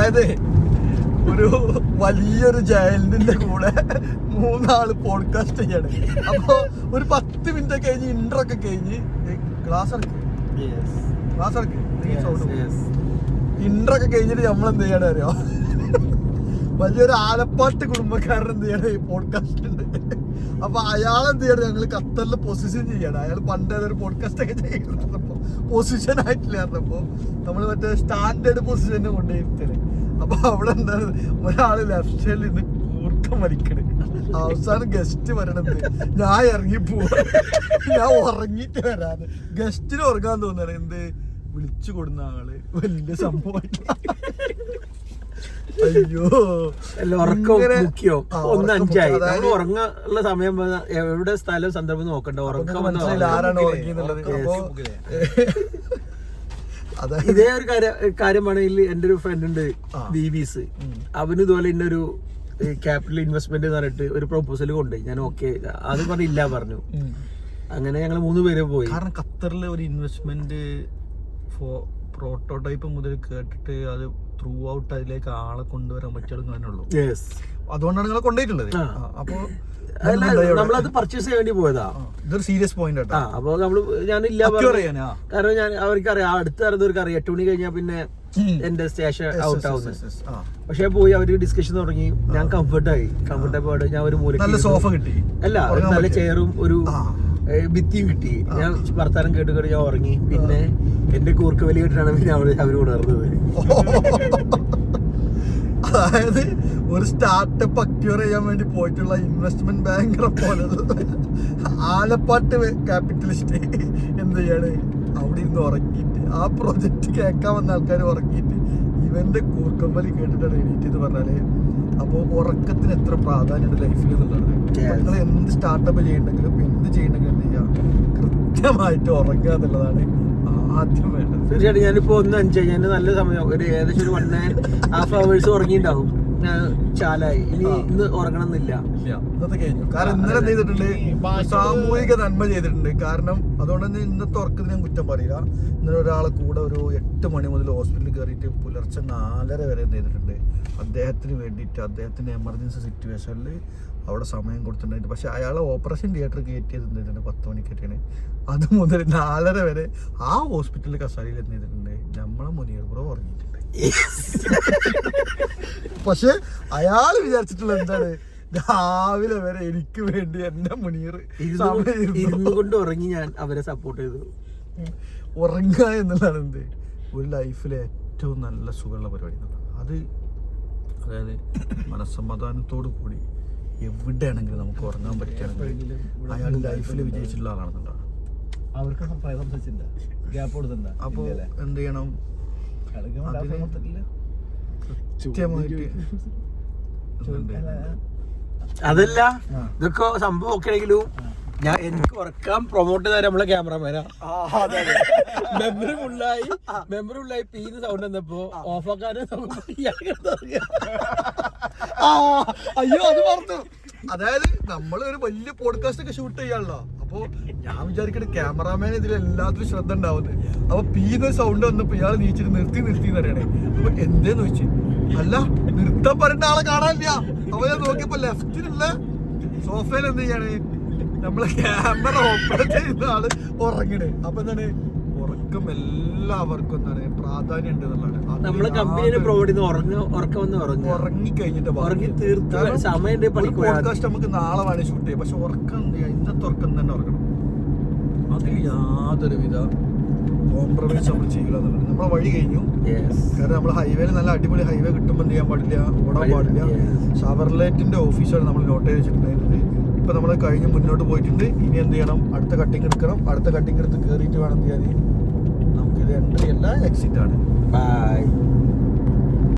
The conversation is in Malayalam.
അതായത് ഒരു വലിയൊരു ജയന്റിന്റെ കൂടെ 3 ആള് പോഡ്കാസ്റ്റ് ചെയ്യാണ്. അപ്പൊ ഒരു 10 മിനിറ്റ് കഴിഞ്ഞ് ഇന്റർ ഒക്കെ കഴിഞ്ഞ് ക്ലാസ് ഇറക്കി ഇന്റർ ഒക്കെ കഴിഞ്ഞിട്ട് നമ്മൾ എന്ത് ചെയ്യണ അറിയോ, വലിയൊരു ആലപ്പാട്ട് കുടുംബക്കാരൻ എന്ത് ചെയ്യണ പോഡ്കാസ്റ്റ് ഉണ്ട്. അപ്പൊ അയാൾ എന്ത് ചെയ്യണം, ഞങ്ങൾ ഖത്തറിൽ പൊസിഷൻ ചെയ്യണം. അയാൾ പണ്ട് ഏതൊരു പോഡ്കാസ്റ്റ് ഒക്കെ ചെയ്യുന്നപ്പോ പൊസിഷൻ ആയിട്ടില്ലായിരുന്നപ്പോ നമ്മള് മറ്റേ സ്റ്റാൻഡേർഡ് പൊസിഷനെ കൊണ്ടുപോയിരുത്തല്. അപ്പൊ അവിടെ എന്താണ്, ഒരാള് ലെഫ്റ്റ് സൈഡിൽ നിന്ന് കൂർക്കം വലിക്കണ്. അവസാനം ഗസ്റ്റ് വരണത് ഞാൻ ഇറങ്ങി പോവാ, ഞാൻ ഉറങ്ങിട്ട് വരാന്. ഗസ്റ്റിന് ഉറങ്ങാൻ തോന്നണേ, എന്ത് വിളിച്ചു കൊടുന്ന ആള് വലിയ സംഭവമായിട്ട്. അയ്യോ മുഖ്യോ 1:05 നമ്മൾ ഉറങ്ങാനുള്ള സമയം എവിടെ സ്ഥലം സന്ദർഭം നോക്കണ്ട, ഉറക്കം ആരാണ് ഉറങ്ങിയെന്നുള്ളത്. ഇതേ ഒരു കാര്യമാണെങ്കിൽ എന്റെ ഒരു ഫ്രണ്ട് ഉണ്ട് ബീബീസ്, അവന് ഇതുപോലെ ഇന്നൊരു ക്യാപിറ്റൽ ഇൻവെസ്റ്റ്മെന്റ് എന്ന് പറഞ്ഞിട്ട് ഒരു പ്രൊപ്പോസൽ കൊണ്ടുപോയി. ഞാൻ ഓക്കെ അത് പറഞ്ഞില്ല പറഞ്ഞു. അങ്ങനെ ഞങ്ങൾ 3 പേര് പോയി. കാരണം ഖത്തറിലെ ഒരു ഇൻവെസ്റ്റ്മെന്റ് പ്രോട്ടോടൈപ്പ് മുതൽ കേട്ടിട്ട് അത് ത്രൂ ഔട്ട് അതിലേക്ക് ആളെ കൊണ്ടുവരാൻ പറ്റുള്ളൂ. അതുകൊണ്ടാണ് നിങ്ങളെ കൊണ്ടുപോയിട്ടുള്ളത്. അപ്പൊ നമ്മളത് പർച്ചേസ് ചെയ്യാൻ വേണ്ടി പോയതാ. ഇതൊരു സീരിയസ് പോയിന്റ്. അപ്പൊ നമ്മള് ഞാനില്ല, കാരണം ഞാൻ അവർക്കറിയാം, അടുത്ത് അറിയാം 8 മണി കഴിഞ്ഞാൽ പിന്നെ എന്റെ സ്റ്റേഷൻ ഔട്ട് ആവുന്നത്. പക്ഷെ പോയി അവര് ഡിസ്കഷൻ തുടങ്ങി. ഞാൻ കംഫർട്ടായി ഞാൻ ഒരു മൂല സോഫ കിട്ടി, അല്ല നല്ല ചെയറും ഒരു ഭിത്തിയും കിട്ടി. ഞാൻ വർത്താനം കേട്ട് ഞാൻ ഉറങ്ങി. പിന്നെ എന്റെ കൂർക്ക വലി കേട്ടിട്ടാണ് പിന്നെ അവര് ഉണർന്നത്. അതായത് ഒരു സ്റ്റാർട്ടപ്പ് അക്യൂർ ചെയ്യാൻ വേണ്ടി പോയിട്ടുള്ള ഇൻവെസ്റ്റ്മെന്റ് ബാങ്കറെ പോലെ ആലപ്പാട്ട് ക്യാപിറ്റലിസ്റ്റ് എന്ത് ചെയ്യാണ്, അവിടെ ഇരുന്ന് ഉറങ്ങിയിട്ട് ആ പ്രൊജക്ട് കേൾക്കാൻ വന്ന ആൾക്കാർ ഉറങ്ങിയിട്ട് ഇവന്റെ കൂർക്കമ്പലി കേട്ടിട്ടാണ് എണീറ്റ് എന്ന് പറഞ്ഞാല്. അപ്പോൾ ഉറക്കത്തിന് എത്ര പ്രാധാന്യമുണ്ട് ലൈഫിൽ എന്നുള്ളത്. നിങ്ങൾ എന്ത് സ്റ്റാർട്ടപ്പ് ചെയ്യണമെങ്കിലും എന്ത് ചെയ്യണമെങ്കിലും എന്ത് ചെയ്യാം, കൃത്യമായിട്ട് ഉറങ്ങുക എന്നുള്ളതാണ് ആദ്യം വേണ്ടത്. തീർച്ചയായിട്ടും ഞാനിപ്പോ 1:05 ഞാൻ നല്ല സമയം ഒരു ഏകദേശം ഒരു 1.5 hours ഉറങ്ങിയിട്ടുണ്ടാവും. ഞാൻ ചാലായി, ഇനി ഇന്ന് ഉറങ്ങണമെന്നില്ല. ഇന്നത്തെ കഴിഞ്ഞു. കാരണം ഇന്നലെ എന്ത് ചെയ്തിട്ടുണ്ട്, സാമൂഹിക നന്മ ചെയ്തിട്ടുണ്ട്. കാരണം അതുകൊണ്ട് തന്നെ ഇന്നത്തെ ഉറക്കത്തിന് ഞാൻ കുറ്റം പറയില്ല. ഇന്നലെ ഒരാളെ കൂടെ ഒരു 8 മണി മുതൽ ഹോസ്പിറ്റലിൽ കയറിയിട്ട് പുലർച്ചെ 4:30 വരെ എന്ത് ചെയ്തിട്ടുണ്ട്, അദ്ദേഹത്തിന് വേണ്ടിയിട്ട് അദ്ദേഹത്തിന്റെ എമർജൻസി സിറ്റുവേഷനിൽ അവിടെ സമയം കൊടുത്തിട്ടുണ്ടായിട്ട്. പക്ഷെ അയാളെ ഓപ്പറേഷൻ തിയേറ്റർ കയറ്റിയത് എന്ത് ചെയ്തിട്ടുണ്ട്, 10 മണിക്കേറ്റാണ്. അത് മുതൽ 4:30 വരെ ആ ഹോസ്പിറ്റലിൽ കസാരയിൽ എന്ത് ചെയ്തിട്ടുണ്ട്, നമ്മളെ മുനീർ ബ്രോ ഉറങ്ങിയിട്ടുണ്ട്. പക്ഷെ അയാൾ വിചാരിച്ചിട്ടുള്ള എന്താണ്, രാവിലെ വരെ എനിക്ക് വേണ്ടി എന്റെ മുനീർ ഇരുന്നു കൊണ്ട് ഉറങ്ങി. ഞാൻ അവരെ സപ്പോർട്ട് ചെയ്തു. ഉറങ്ങുക എന്നുള്ളതാണ് എന്ത് ഒരു ലൈഫിലെ ഏറ്റവും നല്ല സുഖമുള്ള പരിപാടി. അത് അതായത് മനസ്സമാധാനത്തോടു കൂടി എവിടെയാണെങ്കിലും നമുക്ക് ഉറങ്ങാൻ പറ്റുകയാണെങ്കിൽ അയാൾ ലൈഫിൽ വിജയിച്ചിട്ടുള്ള ആളാണെന്നുണ്ടാവും. അവർക്ക് അപ്പോൾ എന്ത് ചെയ്യണം, കൃത്യമായിട്ട് അതല്ല ഇതൊക്കെ സംഭവം ഒക്കെ ആണെങ്കിലും ഞാൻ എനിക്ക് ഉറക്കാൻ പ്രൊമോട്ട് ചെയ്താൽ നമ്മളെ ക്യാമറമാനാ. മെമ്മറി ഫുള്ളായി പീന്ന് സൗണ്ട് വന്നപ്പോ ഓഫാക്കാനും. അയ്യോ അത് പറഞ്ഞു. അതായത് നമ്മൾ ഒരു വലിയ പോഡ്കാസ്റ്റ് ഒക്കെ ഷൂട്ട് ചെയ്യാണല്ലോ. അപ്പൊ ഞാൻ വിചാരിക്കണ ക്യാമറാമാൻ ഇതിൽ എല്ലാത്തിലും ശ്രദ്ധ ഉണ്ടാവുന്നത്. അപ്പൊ പീന്ന് സൗണ്ട് വന്നപ്പോ ഇയാൾ നീച്ചിട്ട് നിർത്തി എന്ന് പറയണേ. അപ്പൊ എന്തേന്ന് ചോദിച്ചു, അല്ല നിർത്താൻ പറഞ്ഞ ആളെ കാണാനില്ല. അപ്പൊ ഞാൻ നോക്കിയപ്പോ ലെഫ്റ്റിലുള്ള സോഫയിൽ എന്ത് ചെയ്യാണ്, നമ്മളെ ക്യാമറ ഓപ്പറേറ്റ് ചെയ്യുന്ന ആള് ഉറങ്ങണേ. അപ്പൊ എന്താണ്, ഉറക്കം എല്ലാവർക്കും എന്താണ് പ്രാധാന്യം ഉണ്ട് എന്നുള്ളതാണ്. നമ്മള് കമ്പനിയെ പ്രൊവൈഡ് ചെയ്യുന്ന ഉറങ്ങി കഴിഞ്ഞിട്ട് പോഡ്കാസ്റ്റ് നമുക്ക് നാളെ വേണേ ഷൂട്ട് ചെയ്യാം. പക്ഷെ ഉറക്കം എന്ത് ചെയ്യാം, ഇന്നത്തെ ഉറക്കം തന്നെ ഉറങ്ങണം. അതിൽ യാതൊരുവിധ കോംപ്രമൈസ് നമ്മൾ ചെയ്യില്ല എന്നുള്ളത്. നമ്മളെ വഴി കഴിഞ്ഞു. കാരണം നമ്മൾ ഹൈവേയിൽ നല്ല അടിപൊളി ഹൈവേ കിട്ടുമ്പോൾ എന്ത് ചെയ്യാൻ പാടില്ല, ഓടാൻ പാടില്ല. ഷവർലൈറ്റിന്റെ ഓഫീസാണ് നമ്മൾ നോട്ട് ചെയ്ത് വെച്ചിട്ടുണ്ടായിരുന്നത്. ഇപ്പൊ നമ്മൾ കഴിഞ്ഞ് മുന്നോട്ട് പോയിട്ടുണ്ട്. ഇനി എന്ത് ചെയ്യണം, അടുത്ത കട്ടിങ് എടുക്കണം. അടുത്ത കട്ടിങ് എടുത്ത് കയറിയിട്ട് വേണം എന്ത് ചെയ്യാൻ. നമുക്കിത് എൻട്രി അല്ല, എക്സിറ്റ് ആണ്. ബൈ.